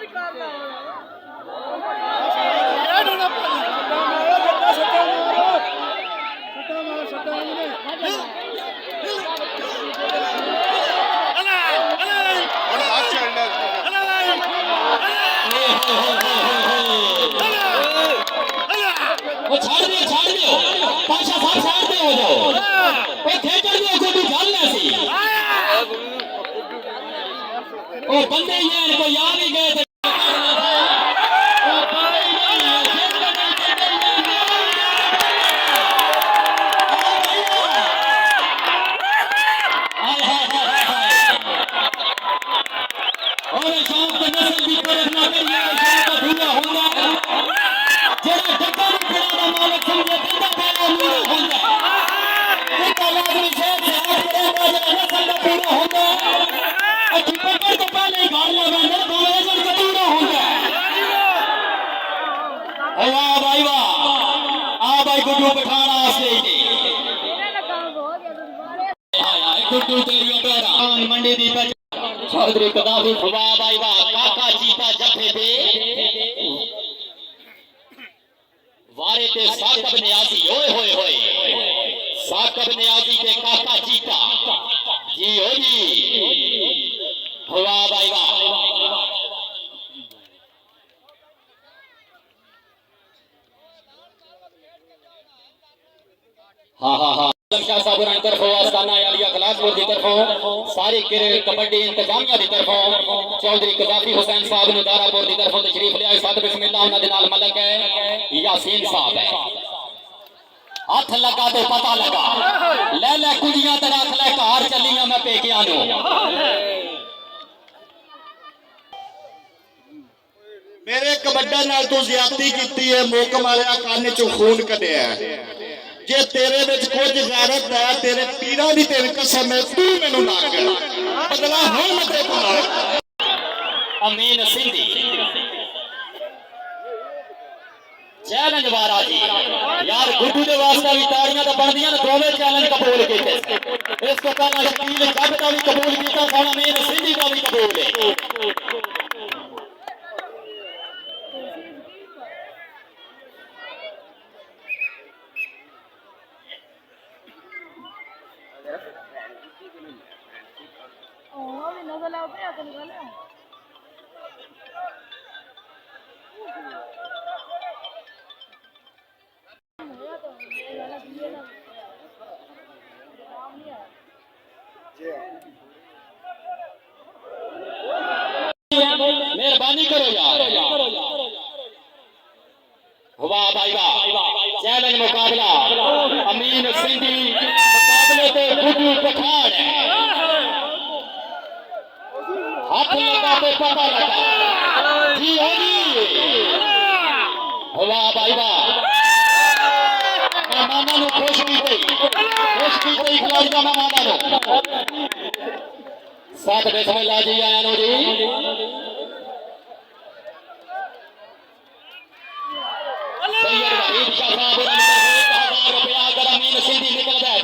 वो छाड़ दियो पाशा साहब साइड पे हो जाओ वो थिएटर में कोई चलना सी ओ बंदे ये को याद ही गए थे और शाम को नस्ल भी को रखना करिए शाम को धुआ होगा जेड़ा डब्बा में खड़ा ना मालिक समझे बंदा पहला पूरा होगा एक लाजमी शेर से हाथ करेगा जेड़ा नस्ल का पूरा होगा और पकड़ तो पहले घर लगा मेरे कॉलेज का पूरा होगा वाह भाई वाह आ भाई गुड्डू पठाना स्टेज पे हां गुड्डू तेरी बेरा मंडी दी चौधरी कदाफी वाह भाई वाह काका जीता जफे पे वारे ते साकब नियाजी ओए होए होए साकब नियाजी के काका जीता जी हो जी वाह भाई वाह हाँ हाँ हाँ शाह साहब की तरफों आस्ताना आलिया गलासपुर की तरफों सारी कबड्डी इंतजामिया की तरफों चौधरी कदाफी हुसैन साहब ने दारापुर की तरफों तशरीफ लिया साथ बिस्मिल्लाह उन्हां दे नाल मलक है यासीन साहब है हाथ लगा तो पता लगा ले ले कुड़ियां ते रख ले घर चलियां मैं पेकियां नु मेरे कबड्डा नाल तू ज्यादती कीती है मोकम वाले कान चो खून कढ़िया जे तेरे विच कुछ गैरत है तेरे पीरा दी तेरी कसम है तू मैनू ना कर बदला हुण मैं तेरे को अमीन सिंधी चैलेंज वारा जी यार गुड्डू दे वास्ते भी ताड़ियां तो बनदियां ने दोवे चैलेंज कबूल कीते इसको पहला शकील जग दा भी कबूल कीता सन अमीन सिंधी दा भी कबूल है मेहरबानी करो यार वाह भाई वाह चैलेंज मुकाबला अमीन सिंधी मुकाबले पे गुड्डू पठान है हाथ लगा तो पता लगा जी हो जी वाह भाई वाह मैं मामा नु खुश की खिलाड़ी का मैं मामा नु साथ बिस्मिल्लाह जी आया नो जी सैयद वहीद शाह साहब ने 1000 रुपया अगर अमीन सिंधी निकल जाए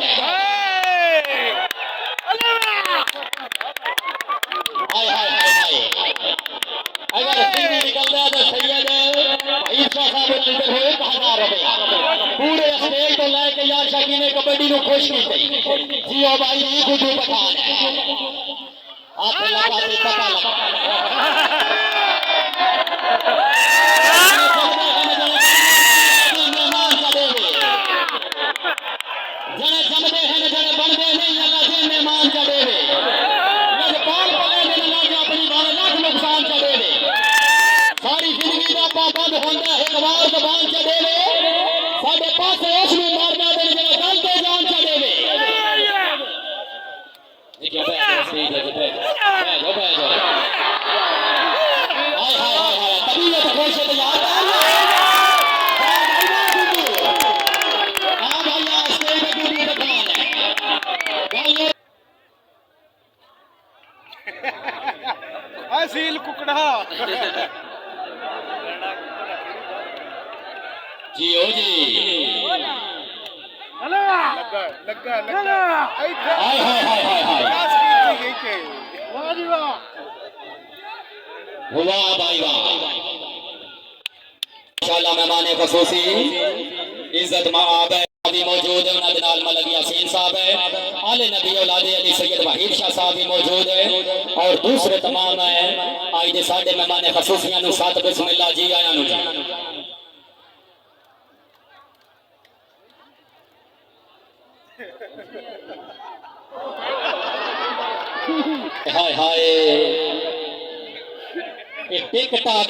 हाय हाय हाय हाय अगर सिंधी निकल जाए तो सैयद वहीद शाह साहब ने इधर हो 1000 रुपया पूरे स्टेज तो लेके यार शकी ने कबड्डी नु खुश की जी ओ भाई ये गुड्डू पठान है हाथ लगा के पता लगा जने जमदे हैं जने बनदे नहीं अल्लाह दे मेहमान चढ़ेवे पाल पले ने लाज अपनी बाल लाख नुकसान चढ़ेवे सारी जिंदगी दा पाबंद होंदा है एक बार जबान चढ़ेवे साडे पासे उस नु मारना दे जने गल ते जान चढ़ेवे देखिए बैठ सही जगह पे बैठ हाय हाय हाय हाय तबीयत खुश है यार सील कुकड़ा जी ओ जी लगा लगा लगा हाय हाय हाय हाय हाय वाह जी वाह वाह भाई वाह। इंशाअल्लाह मेहमान खसूसी इज्जत माब है भी मौजूद है, उन्होंने नाल मलक यासीन साहब है, आले नबी औलादे अली सैयद वहीद शाह साहब भी मौजूद है और दूसरे तमाम है। आज दे साडे मेहमान खसूसियां नु साथ बिस्मिल्लाह जी आया नु जी। हाय हाय ये टिक टाक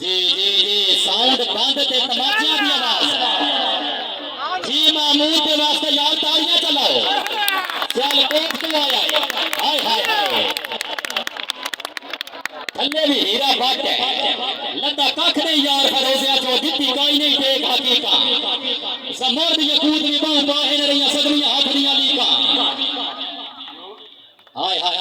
जी जी जी साउंड बंद ते तमाचियां की आवाज जी मामूद के वास्ते यार तालियां चलाओ। चल कोट तो आया है। हाय हाय थल्ले भी हीरा बट है लद्दा कख नहीं यार फरोजिया जो दित्ती कोई नहीं देख हकीका समर्द यकूत भी बाहु बाहे न रही सदमियां हाथ दियां लीका। हाय हाय